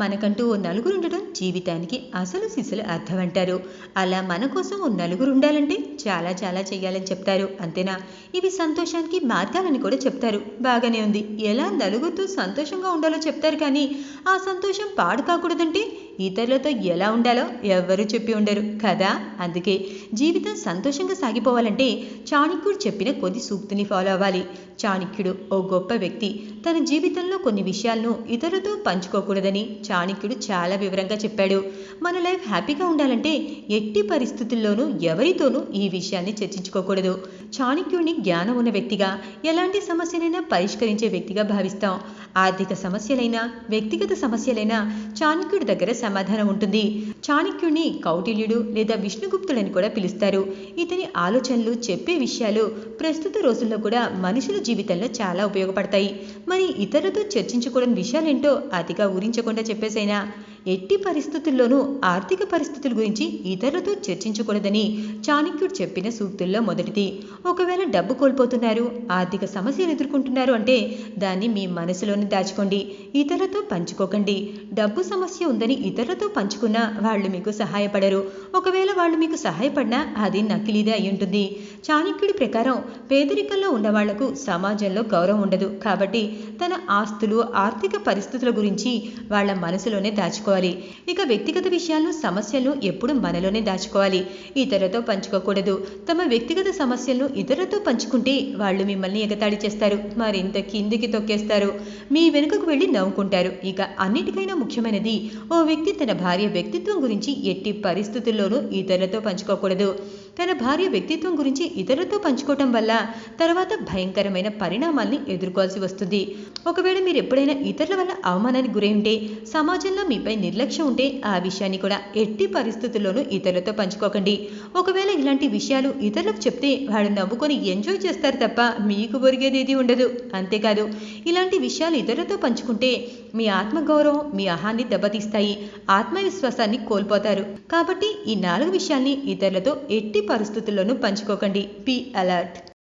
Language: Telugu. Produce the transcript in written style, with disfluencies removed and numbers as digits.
మనకంటూ ఓ నలుగురు ఉండటం జీవితానికి అసలు సిసలు అర్థం అంటారు. అలా మన కోసం ఓ నలుగురు ఉండాలంటే చాలా చాలా చెయ్యాలని చెప్తారు. అంతేనా, ఇవి సంతోషానికి మార్గాలని కూడా చెప్తారు. బాగానే ఉంది, ఎలా నలుగురితో సంతోషంగా ఉండాలో చెప్తారు, కానీ ఆ సంతోషం పాడు కాకూడదంటే ఇతరులతో ఎలా ఉండాలో ఎవ్వరూ చెప్పి ఉండరు కదా. అందుకే జీవితం సంతోషంగా సాగిపోవాలంటే చాణక్యుడు చెప్పిన కొన్ని సూక్తిని ఫాలో అవ్వాలి. చాణక్యుడు ఓ గొప్ప వ్యక్తి. తన జీవితంలో కొన్ని విషయాలను ఇతరులతో పంచుకోకూడదని చాణక్యుడు చాలా వివరంగా చెప్పాడు. మన లైఫ్ హ్యాపీగా ఉండాలంటే ఎట్టి పరిస్థితుల్లోనూ ఎవరితోనూ ఈ విషయాన్ని చర్చించుకోకూడదు. చాణక్యుడిని జ్ఞానం ఉన్న వ్యక్తిగా, ఎలాంటి సమస్యనైనా పరిష్కరించే వ్యక్తిగా భావిస్తాం. ఆర్థిక సమస్యలైనా వ్యక్తిగత సమస్యలైనా చాణక్యుడి దగ్గర సమాధానం ఉంటుంది. చాణక్యుడిని కౌటిల్యుడు లేదా విష్ణుగుప్తుడని కూడా పిలుస్తారు. ఇతని ఆలోచనలు, చెప్పే విషయాలు ప్రస్తుత రోజుల్లో కూడా మనుషుల జీవితంలో చాలా ఉపయోగపడతాయి. మరి ఇతరులతో చర్చించకూడని విషయాలేంటో అతిగా ఊరించకుండా చెప్పేసైనా, ఎట్టి పరిస్థితుల్లోనూ ఆర్థిక పరిస్థితుల గురించి ఇతరులతో చర్చించకూడదని చాణక్యుడు చెప్పిన సూక్తుల్లో మొదటిది. ఒకవేళ డబ్బు కోల్పోతున్నారు, ఆర్థిక సమస్యలు ఎదుర్కొంటున్నారు అంటే దాన్ని మీ మనసులోనే దాచుకోండి, ఇతరులతో పంచుకోకండి. డబ్బు సమస్య ఉందని ఇతరులతో పంచుకున్నా వాళ్ళు మీకు సహాయపడరు. ఒకవేళ వాళ్ళు మీకు సహాయపడినా అది నకిలీదే అయి ఉంటుంది. చాణక్యుడి ప్రకారం పేదరికంలో ఉన్నవాళ్లకు సమాజంలో గౌరవం ఉండదు. కాబట్టి తన ఆస్తులు, ఆర్థిక పరిస్థితుల గురించి వాళ్ళ మనసులోనే దాచుకోవాలి. ఇక వ్యక్తిగత విషయాలను, సమస్యలను ఎప్పుడు మనలోనే దాచుకోవాలి, ఇతరులతో పంచుకోకూడదు. తమ వ్యక్తిగత సమస్యలను ఇతరులతో పంచుకుంటే వాళ్ళు మిమ్మల్ని ఎగతాళి చేస్తారు, మరింత కిందికి తొక్కేస్తారు, మీ వెనుకకు వెళ్ళి నవ్వుకుంటారు. ఇక అన్నిటికైనా ముఖ్యమైనది, ఓ వ్యక్తి తన భార్య వ్యక్తిత్వం గురించి ఎట్టి పరిస్థితుల్లోనూ ఇతరులతో పంచుకోకూడదు. తన భార్య వ్యక్తిత్వం గురించి ఇతరులతో పంచుకోవటం వల్ల తర్వాత భయంకరమైన పరిణామాల్ని ఎదుర్కోవాల్సి వస్తుంది. ఒకవేళ మీరు ఎప్పుడైనా ఇతరుల వల్ల అవమానానికి గురై ఉంటే, సమాజంలో మీపై నిర్లక్ష్యం ఉంటే ఆ విషయాన్ని కూడా ఎట్టి పరిస్థితుల్లోనూ ఇతరులతో పంచుకోకండి. ఒకవేళ ఇలాంటి విషయాలు ఇతరులకు చెప్తే వాళ్ళు నవ్వుకొని ఎంజాయ్ చేస్తారు తప్ప మీకు ఒరిగేదేది ఉండదు. అంతేకాదు, ఇలాంటి విషయాలు ఇతరులతో పంచుకుంటే మీ ఆత్మగౌరవం, మీ అహాన్ని దెబ్బతీస్తాయి, ఆత్మవిశ్వాసాన్ని కోల్పోతారు. కాబట్టి ఈ 4 విషయాల్ని ఇతరులతో ఎట్టి పరిస్థితుల్లోనూ పంచుకోకండి. Be alert.